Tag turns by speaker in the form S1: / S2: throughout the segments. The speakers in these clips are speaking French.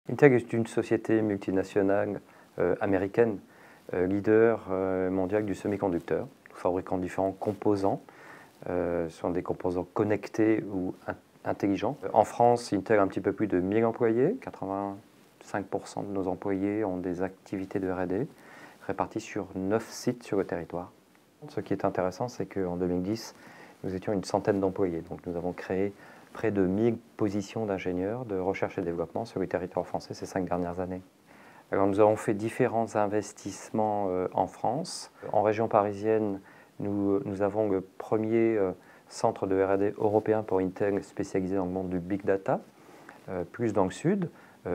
S1: Intel est une société multinationale américaine, leader mondial du semi-conducteur. Nous fabriquons différents composants, ce sont des composants connectés ou intelligents. En France, Intel a un petit peu plus de 1000 employés, 85% de nos employés ont des activités de R&D, réparties sur 9 sites sur le territoire. Ce qui est intéressant, c'est qu'en 2010, nous étions une centaine d'employés, donc nous avons créé près de 1000 positions d'ingénieurs de recherche et développement sur le territoire français ces 5 dernières années. Alors nous avons fait différents investissements en France. En région parisienne, nous avons le premier centre de R&D européen pour Intel spécialisé dans le monde du Big Data. Plus dans le sud,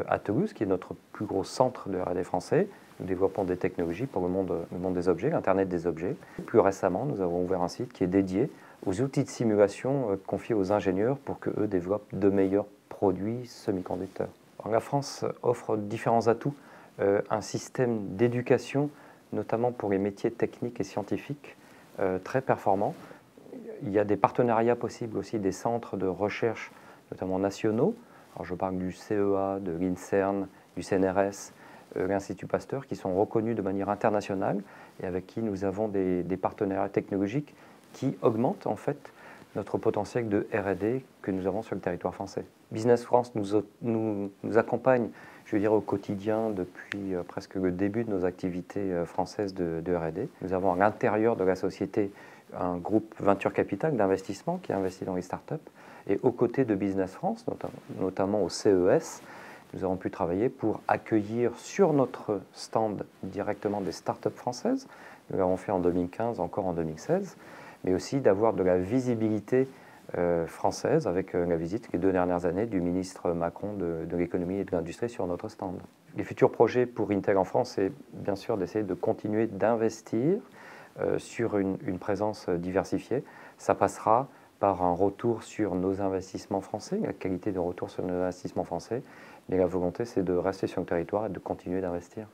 S1: à Toulouse, qui est notre plus gros centre de R&D français, nous développons des technologies pour le monde des objets, l'Internet des objets. Plus récemment, nous avons ouvert un site qui est dédié aux outils de simulation confiés aux ingénieurs pour qu'eux développent de meilleurs produits semi-conducteurs. La France offre différents atouts, un système d'éducation, notamment pour les métiers techniques et scientifiques, très performant. Il y a des partenariats possibles aussi, des centres de recherche, notamment nationaux. Alors je parle du CEA, de l'INSERM, du CNRS, l'Institut Pasteur, qui sont reconnus de manière internationale et avec qui nous avons des partenariats technologiques qui augmentent en fait notre potentiel de R&D que nous avons sur le territoire français. Business France nous accompagne, je veux dire, au quotidien depuis presque le début de nos activités françaises de R&D. Nous avons à l'intérieur de la société un groupe Venture Capital d'investissement qui investit dans les startups. Et aux côtés de Business France, notamment au CES, nous avons pu travailler pour accueillir sur notre stand directement des startups françaises. Nous l'avons fait en 2015, encore en 2016, mais aussi d'avoir de la visibilité française avec la visite les 2 dernières années du ministre Macron de l'économie et de l'industrie sur notre stand. Les futurs projets pour Intel en France, c'est bien sûr d'essayer de continuer d'investir sur une présence diversifiée. Ça passera par un retour sur nos investissements français, la qualité de retour sur nos investissements français, mais la volonté c'est de rester sur le territoire et de continuer d'investir.